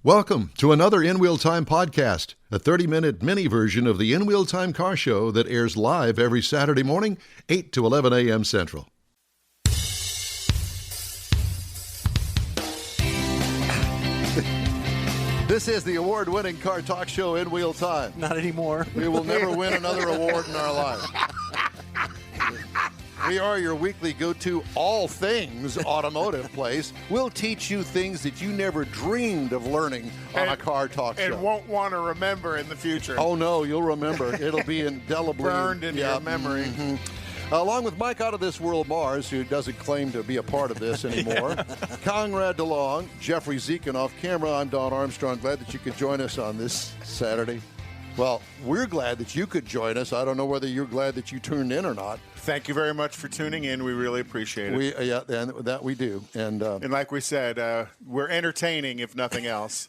Welcome to another In Wheel Time podcast, a 30-minute mini version of the In Wheel Time car show that airs live every Saturday morning, 8 to 11 a.m. Central. This is the award-winning car talk show, In Wheel Time. Not anymore. We will never win another award in our life. We are your weekly go-to all things automotive place. We'll teach you things that you never dreamed of learning on a car talk show. And won't want to remember in the future. Oh, no, you'll remember. It'll be indelibly burned into your memory. Mm-hmm. Along with Mike Out of This World Mars, who doesn't claim to be a part of this anymore, Konrad Delong, Jeffrey Zekin off camera, I'm Don Armstrong. Glad that you could join us on this Saturday. Well, we're glad that you could join us. I don't know whether you're glad that you tuned in or not. Thank you very much for tuning in. We really appreciate it. Yeah, and that we do. And like we said, we're entertaining, if nothing else.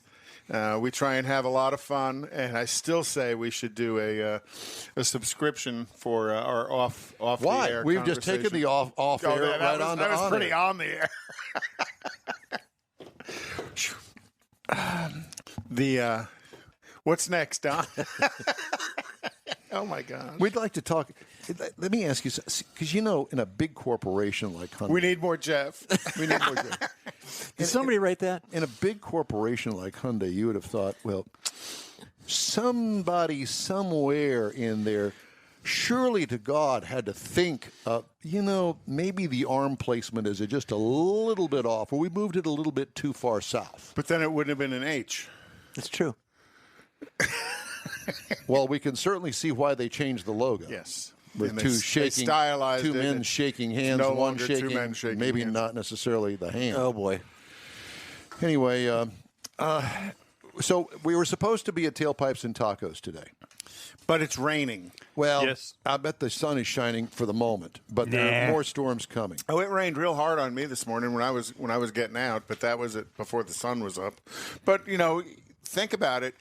We try and have a lot of fun, and I still say we should do a subscription for our off Why? the air. We've just taken the off air right on. That was pretty on the air. What's next, Don? Oh my gosh. We'd like to talk. Let me ask you, because in a big corporation like Hyundai, We need more Jeff. Did somebody write that? In a big corporation like Hyundai, you would have thought, well, somebody somewhere in there, surely to God, had to think, maybe the arm placement is just a little bit off, or we moved it a little bit too far south. But then it wouldn't have been an H. It's true. Well, we can certainly see why they changed the logo. Yes. With And two stylized men shaking hands, no one longer shaking, two men shaking maybe hands. not necessarily the hand. Oh, boy. Anyway, so we were supposed to be at Tailpipes and Tacos today. But it's raining. Well, Yes. I bet the sun is shining for the moment, but there are more storms coming. Oh, it rained real hard on me this morning when I was getting out, but that was it before the sun was up. But, think about it.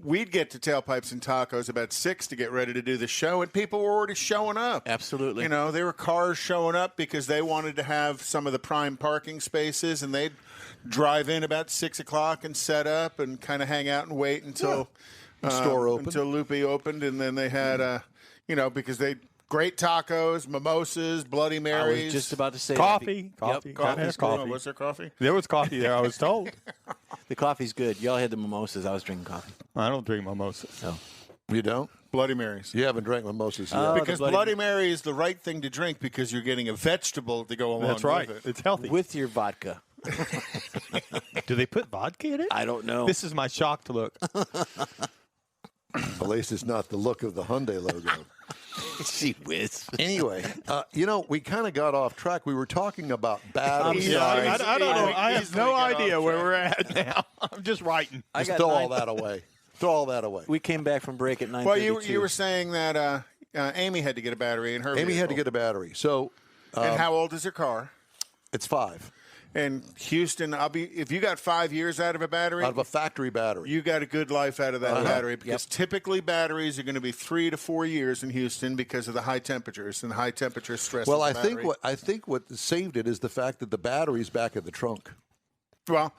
We'd get to Tailpipes and Tacos about 6 to get ready to do the show, and people were already showing up. Absolutely. There were cars showing up because they wanted to have some of the prime parking spaces, and they'd drive in about 6 o'clock and set up and kind of hang out and wait until store opened. until Loopy opened, and then they had because they great tacos, mimosas, Bloody I Marys. was just about to say Coffee. That. Coffee. Yep, Gotta coffee's have coffee. Oh, was there coffee? There was coffee there, I was told. The coffee's good. Y'all had the mimosas. I was drinking coffee. I don't drink mimosas. Oh. You don't? Bloody Marys. You haven't drank mimosas yet. Oh, Because the Bloody Mary is the right thing to drink because you're getting a vegetable to go along That's right. with it. It's healthy. With your vodka. Do they put vodka in it? I don't know. This is my shocked look. At least it's not the look of the Hyundai logo. Gee whiz. Anyway, we kind of got off track. We were talking about batteries. sorry. I don't know. I have Easily no get idea off where track. we're at now. I'm just writing. I Just got throw all 9 that away. Throw all that away. We came back from break at 9:32. Well, you were saying that Amy had to get a battery in her Amy had to vehicle. get a battery. So And how old is her car? it's 5 And Houston, if you got 5 years out of a battery, out of a factory battery. you got a good life out of that battery because typically batteries are going to be 3 to 4 years in Houston because of the high temperatures and high temperature stress. Well, of the battery. I think what saved it is the fact that the battery's back in the trunk. Well,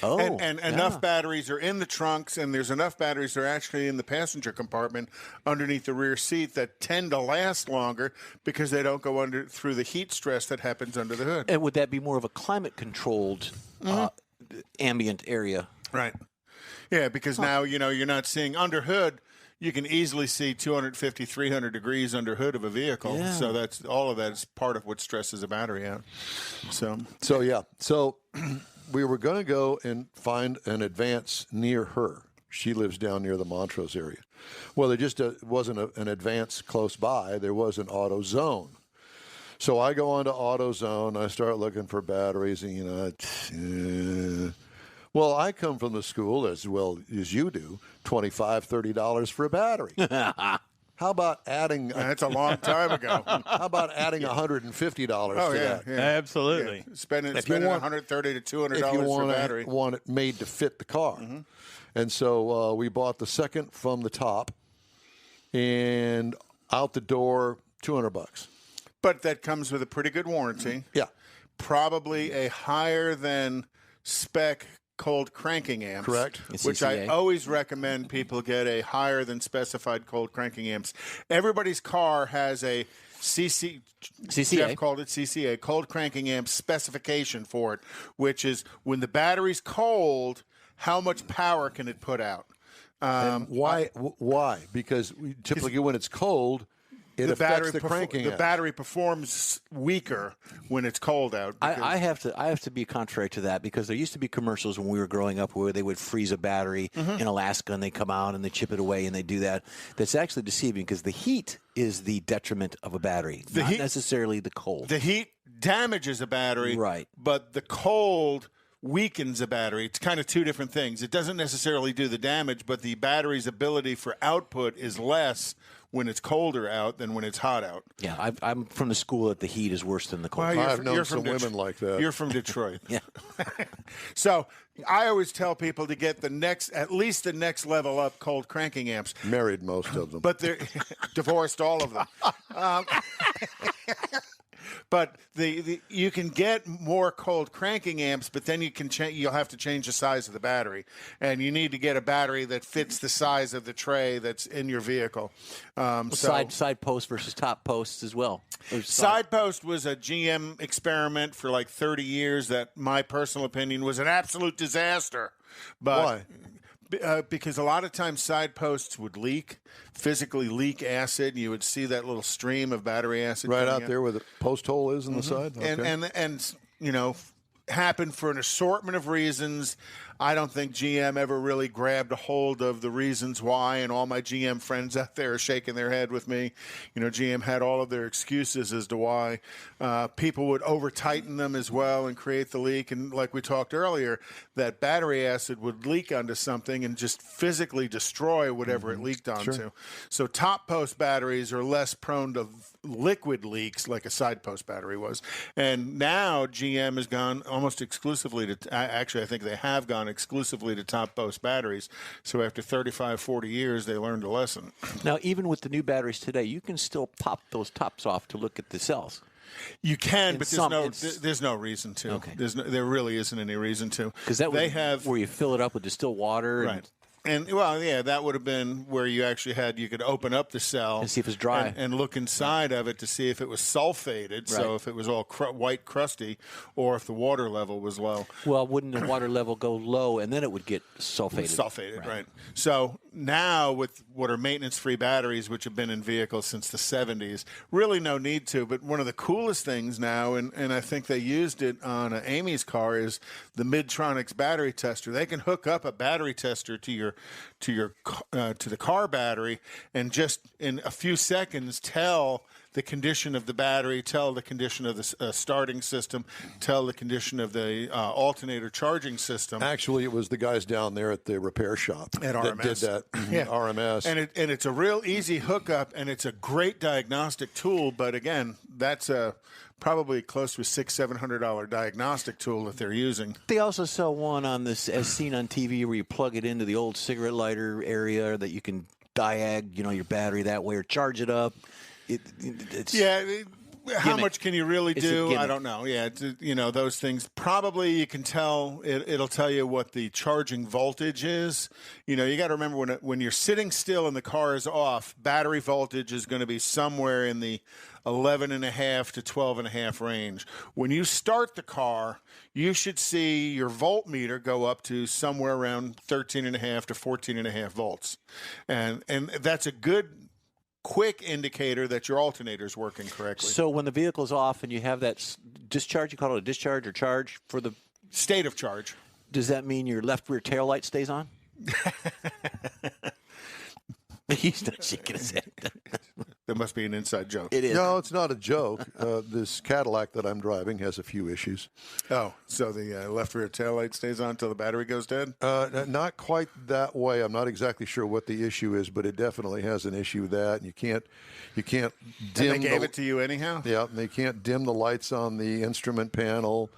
Oh, and enough batteries are in the trunks, and there's enough batteries that are actually in the passenger compartment underneath the rear seat that tend to last longer because they don't go through the heat stress that happens under the hood. And would that be more of a climate-controlled ambient area? Right. Yeah, because now, you're not seeing under hood. You can easily see 250, 300 degrees under hood of a vehicle. Yeah. So that's all of that is part of what stresses a battery out. So So we were going to go and find an Advance near her. She lives down near the Montrose area. Well, there just wasn't an Advance close by. There was an AutoZone. So I go onto AutoZone. I start looking for batteries, and well, I come from the school as well as you do, $25, $30 for a battery. How about adding? that's a long time ago. How about adding $150 to that? Yeah. Absolutely. Yeah. Spending want- $130 to $200 If you for a battery. want it made to fit the car. And so we bought the second from the top, and out the door, $200. But that comes with a pretty good warranty. Yeah. Probably a higher than spec cold cranking amps. Correct. Which I CCA. always recommend people get a higher than specified cold cranking amps. Everybody's car has a CCA. Jeff called it CCA, cold cranking amp specification for it, which is when the battery's cold, how much power can it put out? And why? Because typically when it's cold, it affects the cranking. The battery performs weaker when it's cold out. I have to be contrary to that, because there used to be commercials when we were growing up where they would freeze a battery in Alaska and they come out and they chip it away and they do that. That's actually deceiving, because the heat is the detriment of a battery, not necessarily the cold. The heat damages a battery, Right. But the cold weakens a battery. It's kind of two different things. It doesn't necessarily do the damage, but the battery's ability for output is less when it's colder out than when it's hot out. Yeah, I'm from the school that the heat is worse than the cold. Well, I've known some women like that. You're from Detroit. Yeah. So I always tell people to get at least the next level up cold cranking amps. Married most of them. But they're divorced all of them. But you can get more cold cranking amps, but then you'll have to change the size of the battery, and you need to get a battery that fits the size of the tray that's in your vehicle. Side post versus top posts as well. Side post was a GM experiment for like 30 years that my personal opinion was an absolute disaster. But Why? Because a lot of times side posts would physically leak acid. You would see that little stream of battery acid Right coming out there where the post hole is in the side? Okay. and happened for an assortment of reasons. I don't think GM ever really grabbed a hold of the reasons why, and all my GM friends out there are shaking their head with me. GM had all of their excuses as to why. People would over-tighten them as well and create the leak, and like we talked earlier, that battery acid would leak onto something and just physically destroy whatever it leaked onto. Sure. So top post batteries are less prone to liquid leaks like a side post battery was. And now GM has gone almost exclusively to, actually I think they have gone exclusively to top post batteries. So after 35, 40 years, they learned a lesson. Now, even with the new batteries today, you can still pop those tops off to look at the cells. You can, but some there's no reason to. Okay. There really isn't any reason to. Because where you fill it up with distilled water. Right. And that would have been where you could open up the cell and see if it's dry and look inside of it to see if it was sulfated. Right. So if it was all white crusty, or if the water level was low. Well, wouldn't the water level go low and then it would get sulfated? Sulfated, right. So now with what are maintenance-free batteries, which have been in vehicles since the 70s, really no need to. But one of the coolest things now, and I think they used it on Amy's car, is the Midtronics battery tester. They can hook up a battery tester to the car battery, and just in a few seconds tell the condition of the battery, tell the condition of the starting system, tell the condition of the alternator charging system. Actually, it was the guys down there at the repair shop At that RMS. did that. Yeah. RMS. And it's a real easy hookup, and it's a great diagnostic tool. But again, that's probably close to a $600-700 diagnostic tool that they're using. They also sell one on this, as seen on TV, where you plug it into the old cigarette lighter area that you can diag, your battery that way or charge it up. How much can you really do? I don't know. Yeah, those things. Probably you can tell. It'll tell you what the charging voltage is. You got to remember when you're sitting still and the car is off, battery voltage is going to be somewhere in the 11.5 to 12.5 range. When you start the car, you should see your voltmeter go up to somewhere around 13.5 to 14.5 volts, and that's a good quick indicator that your alternator is working correctly. So when the vehicle's off and you have that discharge, you call it a discharge or charge for the state of charge. Does that mean your left rear tail light stays on? He's not shaking his head. That must be an inside joke. It is. No, it's not a joke. This Cadillac that I'm driving has a few issues. Oh, so the left rear taillight stays on until the battery goes dead? Not quite that way. I'm not exactly sure what the issue is, but it definitely has an issue with that. And you can't dim. And they gave it to you anyhow? Yeah, and they can't dim the lights on the instrument panel.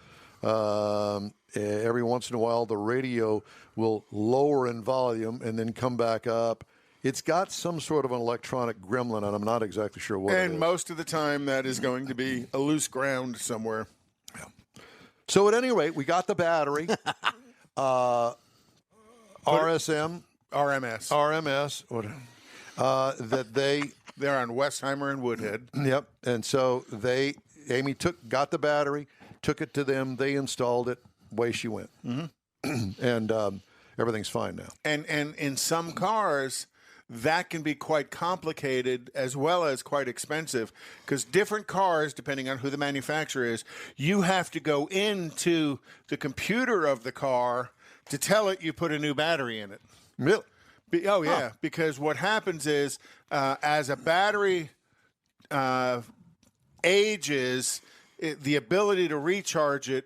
Every once in a while, the radio will lower in volume and then come back up. It's got some sort of an electronic gremlin, and I'm not exactly sure what it is. And most of the time, that is going to be a loose ground somewhere. Yeah. So at any rate, we got the battery. RMS, that they're on Westheimer and Woodhead. Yep. And so Amy got the battery, took it to them, they installed it, away she went. And everything's fine now. And in some cars, that can be quite complicated as well as quite expensive, because different cars, depending on who the manufacturer is, you have to go into the computer of the car to tell it you put a new battery in it. Really? Because what happens is as a battery ages, the ability to recharge it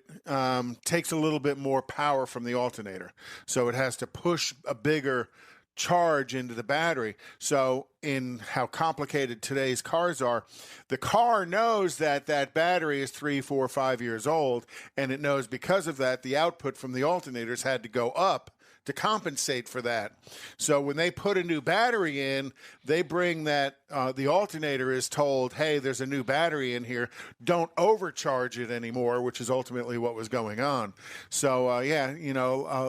takes a little bit more power from the alternator. So it has to push a bigger charge into the battery. So in how complicated today's cars are, the car knows that battery is 3, 4, 5 years old, and it knows because of that the output from the alternators had to go up to compensate for that. So when they put a new battery in, they bring that, the alternator is told, hey, there's a new battery in here. Don't overcharge it anymore, which is ultimately what was going on. So,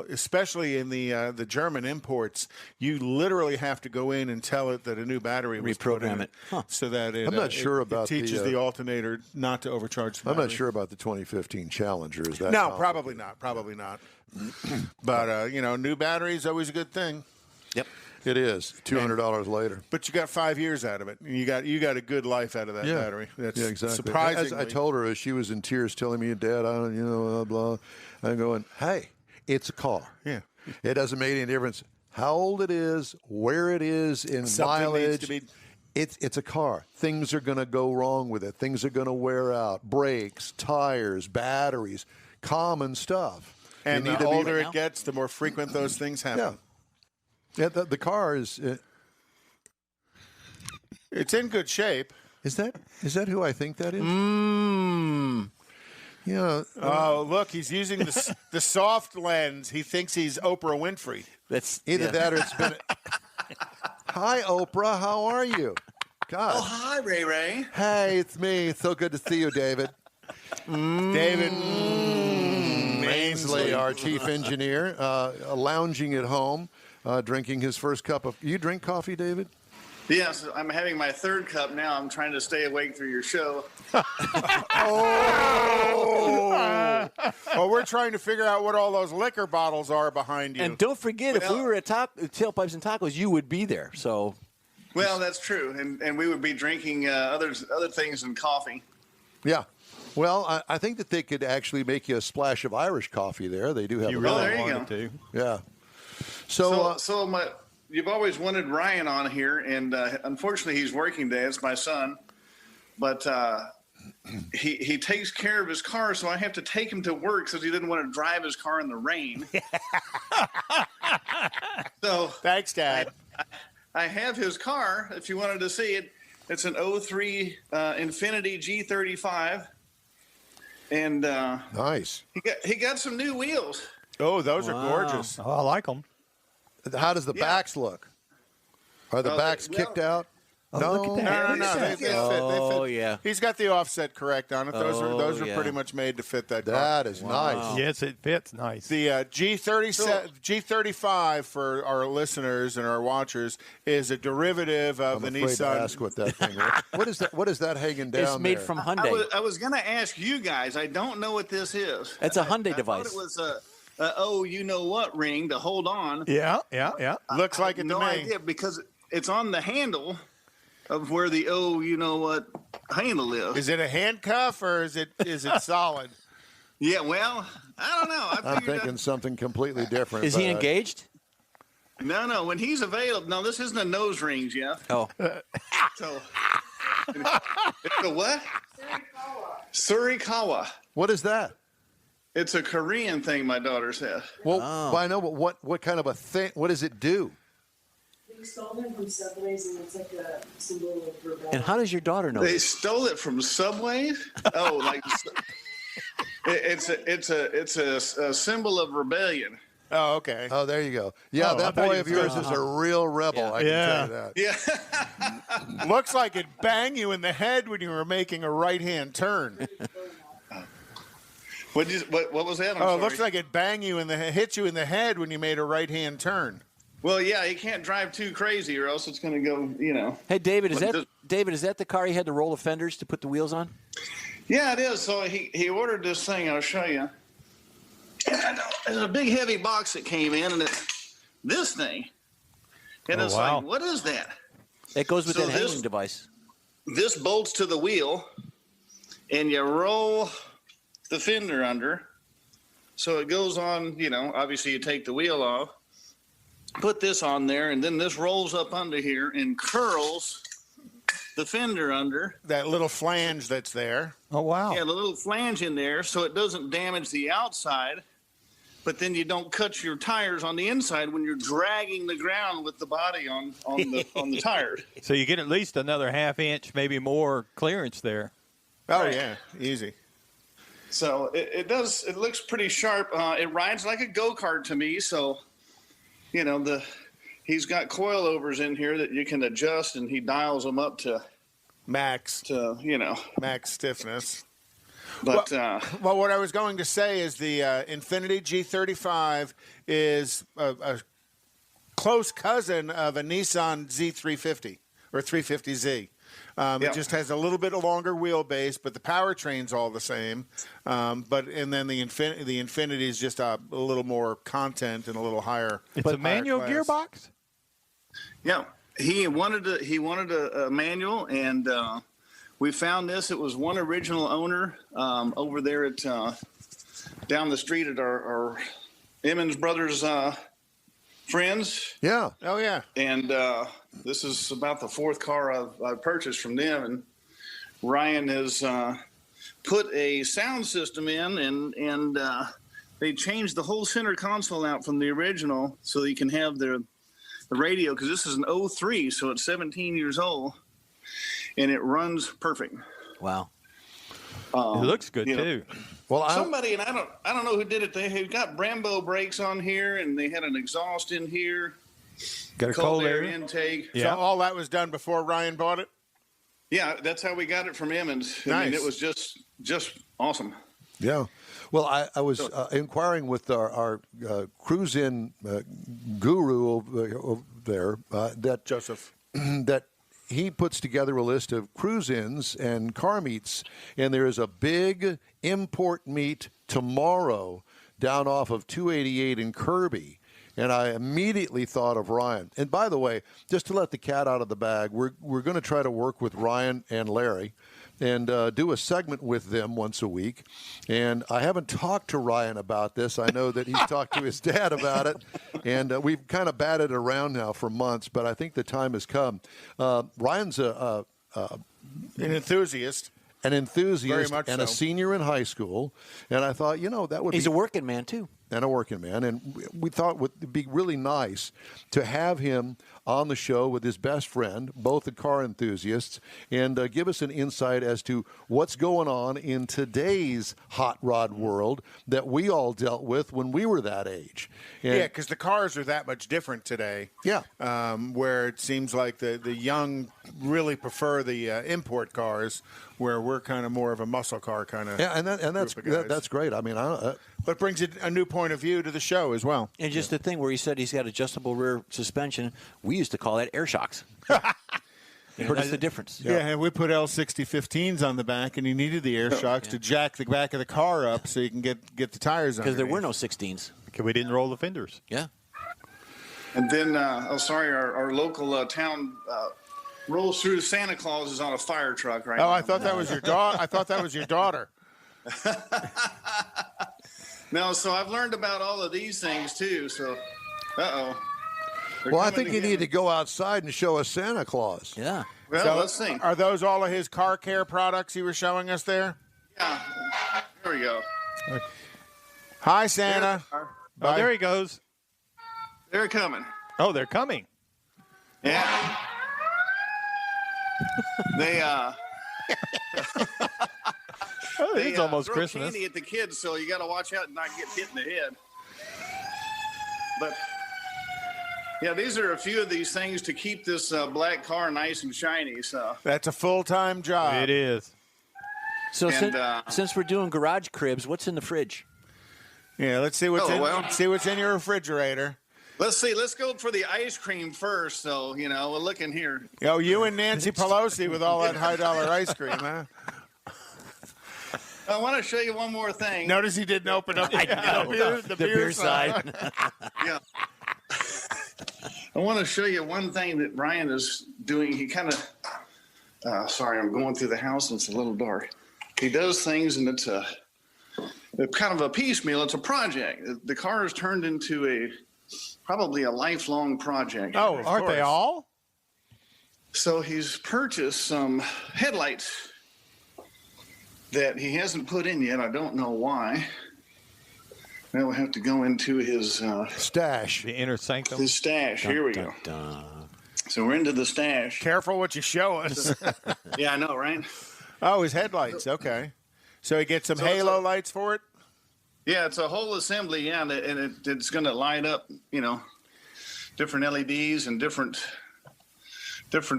especially in the German imports, you literally have to go in and tell it that a new battery was put in it. Huh. So that I'm not sure about it teaches the alternator not to overcharge the battery. I'm not sure about the 2015 Challenger. Is that No, probably not. But, new battery is always a good thing. Yep. It is. $200 later. But you got 5 years out of it. You got a good life out of that battery. That's exactly. surprisingly. As I told her, as she was in tears telling me, Dad, blah, blah. I'm going, hey, it's a car. Yeah. It doesn't make any difference how old it is, where it is in mileage. It's a car. Things are going to go wrong with it. Things are going to wear out. Brakes, tires, batteries, common stuff. And the older it gets, the more frequent those things happen. Yeah, the car is... it's in good shape. Is that who I think that is? Oh, look, he's using the soft lens. He thinks he's Oprah Winfrey. That's either that or it's been... Hi, Oprah. How are you? God. Oh, hi, Ray Ray. Hey, it's me. It's so good to see you, David. David Ainsley, our chief engineer, lounging at home, drinking his first cup of... You drink coffee, David? Yes, I'm having my third cup now. I'm trying to stay awake through your show. Well, we're trying to figure out what all those liquor bottles are behind you. And don't forget, if we were at Tailpipes and Tacos, you would be there. So, well, that's true, and we would be drinking other things than coffee. Yeah. Well, I think that they could actually make you a splash of Irish coffee there. They do have. You really wanted go. to. Yeah. You've always wanted Ryan on here, and unfortunately he's working today. It's my son, but he takes care of his car, so I have to take him to work because he didn't want to drive his car in the rain. So thanks, Dad. I have his car. If you wanted to see it, it's an 03 Infiniti G35, and nice. He got some new wheels. Oh, those are gorgeous. Oh, I like them. How does the backs look? Are the backs kicked out? No. Look at that. No. They fit. Oh, yeah. He's got the offset correct on it. Those are yeah. pretty much made to fit that car. That is nice. Yes, it fits nice. The G35 for our listeners and our watchers is a derivative of I'm the afraid Nissan. to ask what that thing is. What is that? What is that hanging down It's made there? from Hyundai. I was going to ask you guys. I don't know what this is. It's a Hyundai I device. thought it was you know what ring to hold on. Yeah. Looks like it to no me. idea because it's on the handle of where the you know what handle is. Is it a handcuff or is it solid? Yeah, well, I don't know. I'm thinking something completely different. Is he engaged? No. When he's available, no, this isn't a nose ring, Jeff. Oh. So, it's a what? Surikawa. What is that? It's a Korean thing my daughter said. Well, I know, but what kind of a thing? What does it do? They stole them from Subways, and it's like a symbol of rebellion. And how does your daughter know They this? stole it from Subways? Oh, like it's a symbol of rebellion. Oh, okay. Oh, there you go. Yeah, that boy of yours is a real rebel. I can tell you that. Yeah. Looks like it banged you in the head when you were making a right-hand turn. What was that? I'm Oh, sorry. it looks like it hit you in the head when you made a right-hand turn. Well, yeah, you can't drive too crazy or else it's going to go, Hey, David, is that the car he had to roll the fenders to put the wheels on? Yeah, it is. So he ordered this thing. I'll show you. There's a big heavy box that came in, and it's this thing. And it's like, what is that? It goes with that hanging device. This bolts to the wheel, and you roll the fender under. So it goes on, obviously you take the wheel off, put this on there, and then this rolls up under here and curls the fender under. That little flange that's there. Oh, wow. Yeah, the little flange in there so it doesn't damage the outside, but then you don't cut your tires on the inside when you're dragging the ground with the body on the tires. So you get at least another half inch, maybe more clearance there. Oh, yeah, easy. So it does. It looks pretty sharp. It rides like a go-kart to me. So, he's got coilovers in here that you can adjust, and he dials them up to max stiffness. But well, what I was going to say is the Infiniti G35 is a close cousin of a Nissan Z350 or 350Z. It just has a little bit longer wheelbase, but the powertrain's all the same. And then the Infiniti is just a little more content and a little higher. It's a manual gearbox. Yeah, he wanted a manual, and we found this. It was one original owner over there at down the street at our Emmons Brothers friends. Yeah. Oh, yeah. And this is about the fourth car I've purchased from them. And Ryan has put a sound system in, and they changed the whole center console out from the original so you can have the radio, because this is an 03, so it's 17 years old, and it runs perfect. Wow. It looks good, too. Well, somebody, and I don't know who did it. They had got Brembo brakes on here, and they had an exhaust in here. Got a cold air intake. Yeah. So all that was done before Ryan bought it? Yeah, that's how we got it from Emmons. Nice. I mean, it was just awesome. Yeah. Well, I was inquiring with our cruise-in guru over there, that Joseph, that he puts together a list of cruise-ins and car meets, and there is a big import meet tomorrow down off of 288 in Kirby. And I immediately thought of Ryan. And by the way, just to let the cat out of the bag, we're going to try to work with Ryan and Larry and do a segment with them once a week. And I haven't talked to Ryan about this. I know that he's talked to his dad about it. And we've kind of batted around now for months, but I think the time has come. Ryan's an enthusiast. Very much and so. A senior in high school. And I thought, that would He's a working man, too. And a working man. And we thought it would be really nice to have him on the show with his best friend, both the car enthusiasts, and give us an insight as to what's going on in today's hot rod world that we all dealt with when we were that age. And because the cars are that much different today. Yeah. Where it seems like the young really prefer the import cars, where we're kind of more of a muscle car kind of. Yeah, and that's great. I mean, but brings a new point of view to the show as well. And just the thing where he said he's got adjustable rear suspension, we used to call that air shocks. That's the difference. Yeah, and we put L6015s on the back, and you needed the air shocks to jack the back of the car up so you can get the tires on. Because there were no 16s. Because we didn't roll the fenders. Yeah. And then, our local town rolls through. Santa Claus is on a fire truck right now. I thought that was your daughter. I thought that was your daughter. No, so I've learned about all of these things too. So, well, I think you need to go outside and show us Santa Claus. Yeah. Well, so let's see. Are those all of his car care products he was showing us there? Yeah. There we go. Hi, Santa. Oh, there he goes. They're coming. Oh, they're coming. Yeah. They it's almost throw Christmas. Candy at the kids, so you got to watch out and not get hit in the head. But yeah, these are a few of these things to keep this black car nice and shiny. So that's a full-time job. It is. So since we're doing garage cribs, what's in the fridge? Yeah, let's see what's in your refrigerator. Let's see. Let's go for the ice cream first. So, we'll look in here. Oh, you and Nancy Pelosi with all that high-dollar ice cream, huh? I want to show you one more thing. Notice he didn't open up the beer side. Yeah. I want to show you one thing that Brian is doing. He kind of, sorry, I'm going through the house and it's a little dark. He does things and it's kind of a piecemeal. It's a project. The car has turned into probably a lifelong project. Oh, aren't they all? So he's purchased some headlights that he hasn't put in yet. I don't know why. Now we'll have to go into his stash. The inner sanctum. His stash. Here we go. So we're into the stash. Careful what you show us. Yeah, I know, right? Oh, his headlights. Okay. So he gets some halo lights for it? Yeah, it's a whole assembly, yeah, and it's going to light up, different LEDs and different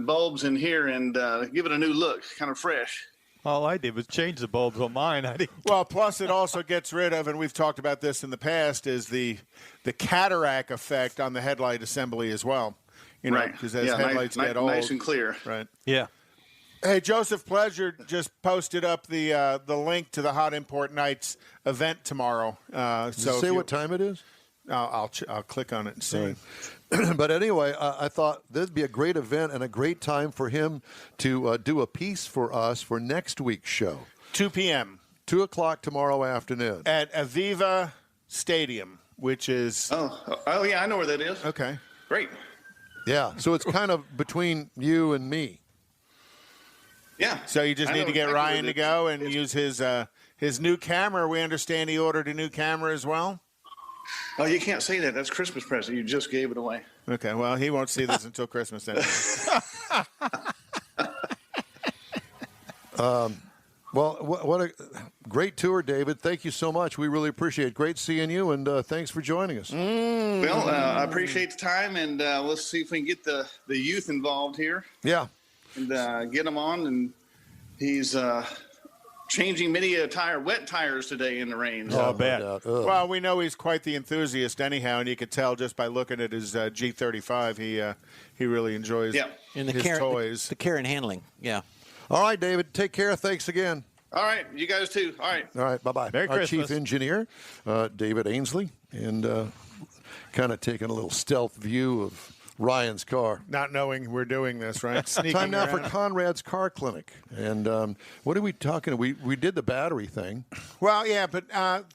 bulbs in here and give it a new look, kind of fresh. All I did was change the bulbs on mine. Well, plus it also gets rid of, and we've talked about this in the past, is the cataract effect on the headlight assembly as well. Right. Because as headlights get old. Nice and clear. Right. Yeah. Hey, Joseph Pleasure just posted up the link to the Hot Import Nights event tomorrow. So say what time it is? I'll click on it and see. Right. But anyway, I thought there'd be a great event and a great time for him to do a piece for us for next week's show. 2 p.m. 2 o'clock tomorrow afternoon. At Aviva Stadium, which is... Oh, yeah, I know where that is. Okay. Great. Yeah, so it's kind of between you and me. Yeah. So you just need to get Ryan to go and use his new camera. We understand he ordered a new camera as well. Oh, you can't say that. That's Christmas present. You just gave it away. Okay, well, he won't see this until Christmas anyway. Well, what a great tour, David. Thank you so much. We really appreciate it. Great seeing you, and thanks for joining us. Well, I appreciate the time, and let's see if we can get the youth involved here. Yeah. And get them on, and he's changing many wet tires today in the rain. Oh, bad. Well, we know he's quite the enthusiast anyhow, and you could tell just by looking at his G35, he really enjoys his toys. The care and handling, yeah. All right, David, take care. Thanks again. All right, you guys too. All right, bye-bye. Merry Our Christmas. chief engineer, David Ainsley, and kind of taking a little stealth view of Ryan's car. Not knowing we're doing this, right? Time now for Konrad's Car Clinic. And what are we talking? We did the battery thing. Well, yeah, but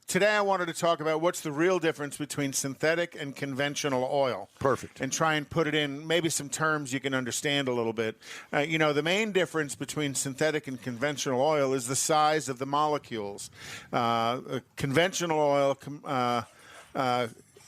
today I wanted to talk about what's the real difference between synthetic and conventional oil. Perfect. And try and put it in maybe some terms you can understand a little bit. The main difference between synthetic and conventional oil is the size of the molecules. Conventional oil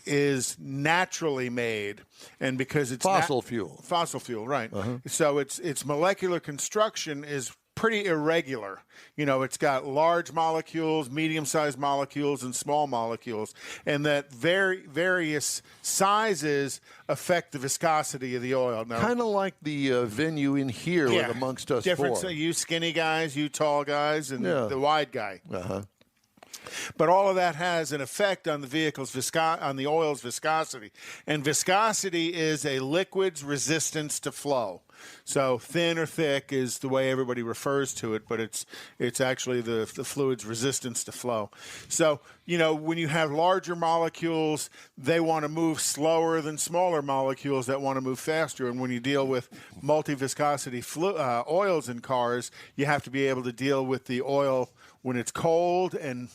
is naturally made, and because it's fossil fuel, right? So its molecular construction is pretty irregular. It's got large molecules, medium-sized molecules, and small molecules, and that various sizes affect the viscosity of the oil. Kind of like the venue in here with amongst us different. four. So you skinny guys, you tall guys, and the wide guy. But all of that has an effect on the vehicle's on the oil's viscosity. And viscosity is a liquid's resistance to flow. So thin or thick is the way everybody refers to it, but it's actually the fluid's resistance to flow. So, when you have larger molecules, they want to move slower than smaller molecules that want to move faster. And when you deal with multi-viscosity oils in cars, you have to be able to deal with the oil when it's cold and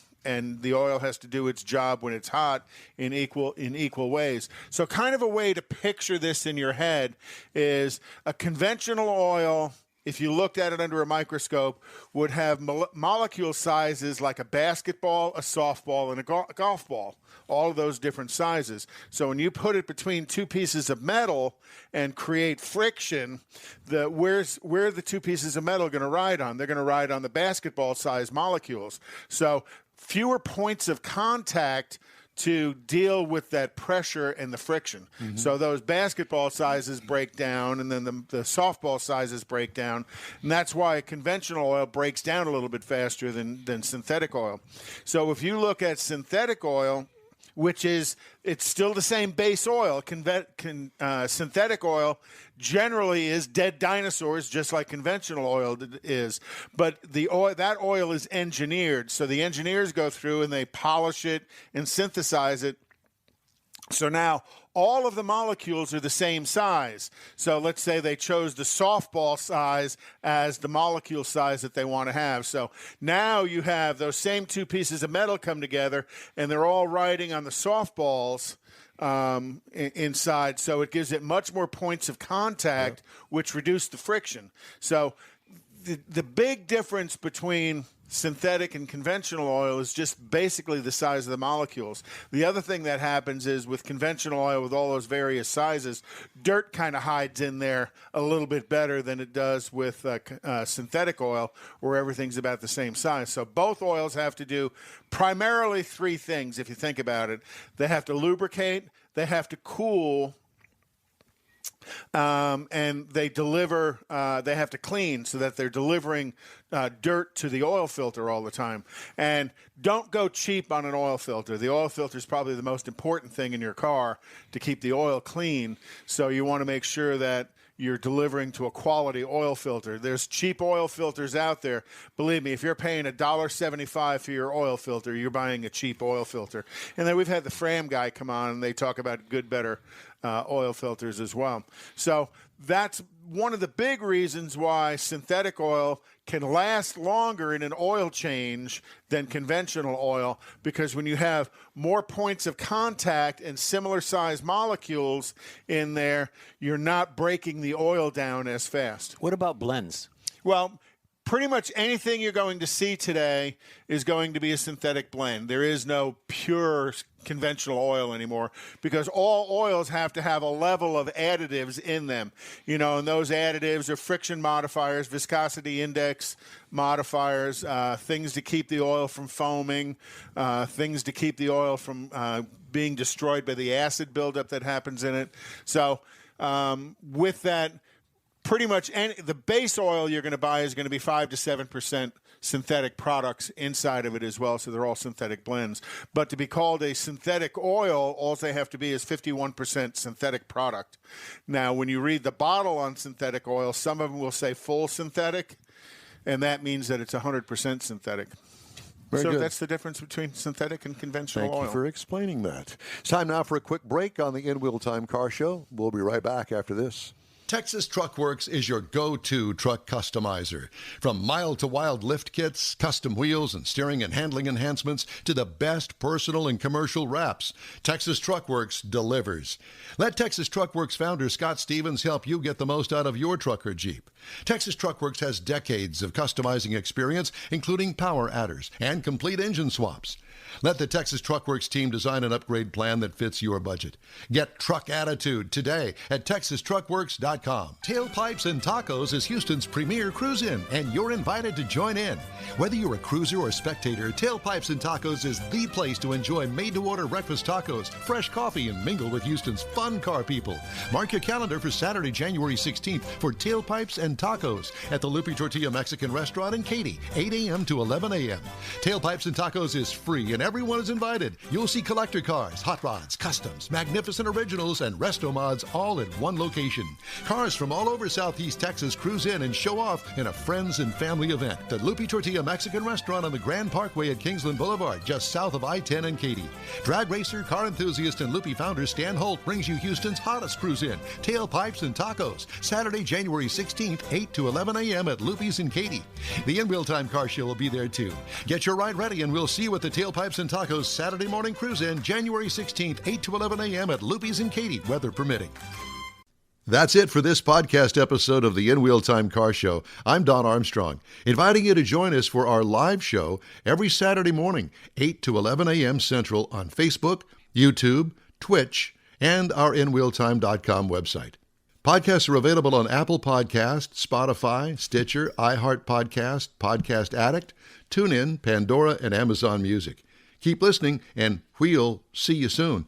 the oil has to do its job when it's hot in equal ways. So kind of a way to picture this in your head is a conventional oil, if you looked at it under a microscope, would have molecule sizes like a basketball, a softball, and a golf ball, all of those different sizes. So when you put it between two pieces of metal and create friction, where the two pieces of metal going to ride on? They're going to ride on the basketball-sized molecules. So fewer points of contact to deal with that pressure and the friction. So those basketball sizes break down, and then the softball sizes break down, and that's why conventional oil breaks down a little bit faster than synthetic oil. So if you look at synthetic oil, which is, it's still the same base oil. Synthetic oil generally is dead dinosaurs, just like conventional oil is. But that oil is engineered. So the engineers go through and they polish it and synthesize it. So now all of the molecules are the same size. So let's say they chose the softball size as the molecule size that they want to have. So now you have those same two pieces of metal come together, and they're all riding on the softballs inside. So it gives it much more points of contact, which reduce the friction. So the big difference between synthetic and conventional oil is just basically the size of the molecules. The other thing that happens is with conventional oil, with all those various sizes, dirt kind of hides in there a little bit better than it does with synthetic oil, where everything's about the same size. So both oils have to do primarily three things, if you think about it. They have to lubricate, they have to cool, and they deliver, they have to clean so that they're delivering dirt to the oil filter all the time. And don't go cheap on an oil filter. The oil filter is probably the most important thing in your car to keep the oil clean. So you want to make sure that you're delivering to a quality oil filter. There's cheap oil filters out there. Believe me, if you're paying $1.75 for your oil filter, you're buying a cheap oil filter. And then we've had the Fram guy come on, and they talk about good, better oil filters as well. So that's one of the big reasons why synthetic oil can last longer in an oil change than conventional oil, because when you have more points of contact and similar size molecules in there, you're not breaking the oil down as fast. What about blends? Well, pretty much anything you're going to see today is going to be a synthetic blend. There is no pure conventional oil anymore, because all oils have to have a level of additives in them. You know, and those additives are friction modifiers, viscosity index modifiers, things to keep the oil from foaming, things to keep the oil from being destroyed by the acid buildup that happens in it. So with that, pretty much the base oil you're going to buy is going to be 5 to 7% synthetic products inside of it as well, so they're all synthetic blends. But to be called a synthetic oil, all they have to be is 51% synthetic product. Now, when you read the bottle on synthetic oil, some of them will say full synthetic, and that means that it's 100% synthetic. Very good. That's the difference between synthetic and conventional oil. Thank you for explaining that. It's time now for a quick break on the In-Wheel Time Car Show. We'll be right back after this. Texas Truck Works is your go-to truck customizer. From mild-to-wild lift kits, custom wheels, and steering and handling enhancements to the best personal and commercial wraps, Texas Truck Works delivers. Let Texas Truck Works founder Scott Stevens help you get the most out of your truck or Jeep. Texas Truck Works has decades of customizing experience, including power adders and complete engine swaps. Let the Texas Truck Works team design an upgrade plan that fits your budget. Get truck attitude today at TexasTruckWorks.com. Tailpipes and Tacos is Houston's premier cruise-in, and you're invited to join in. Whether you're a cruiser or spectator, Tailpipes and Tacos is the place to enjoy made-to-order breakfast tacos, fresh coffee, and mingle with Houston's fun car people. Mark your calendar for Saturday, January 16th for Tailpipes and Tacos at the Lupe Tortilla Mexican Restaurant in Katy, 8 a.m. to 11 a.m. Tailpipes and Tacos is free, and everyone is invited. You'll see collector cars, hot rods, customs, magnificent originals, and resto mods all at one location. Cars from all over Southeast Texas cruise in and show off in a friends and family event. The Lupe Tortilla Mexican Restaurant on the Grand Parkway at Kingsland Boulevard, just south of I-10 and Katy. Drag racer, car enthusiast, and Lupe founder Stan Holt brings you Houston's hottest cruise in, Tailpipes and Tacos, Saturday, January 16th, 8 to 11 a.m. at Lupe's in Katy. The In-Wheel Time Car Show will be there too. Get your ride ready, and we'll see you at the Tailpipes and Tacos Saturday morning cruise-in, January 16th, 8 to 11 a.m. at Lupe's in Katy, weather permitting. That's it for this podcast episode of the In-Wheel Time Car Show. I'm Don Armstrong, inviting you to join us for our live show every Saturday morning, 8 to 11 a.m. Central on Facebook, YouTube, Twitch, and our InWheelTime.com website. Podcasts are available on Apple Podcasts, Spotify, Stitcher, iHeart Podcast, Podcast Addict, TuneIn, Pandora, and Amazon Music. Keep listening, and we'll see you soon.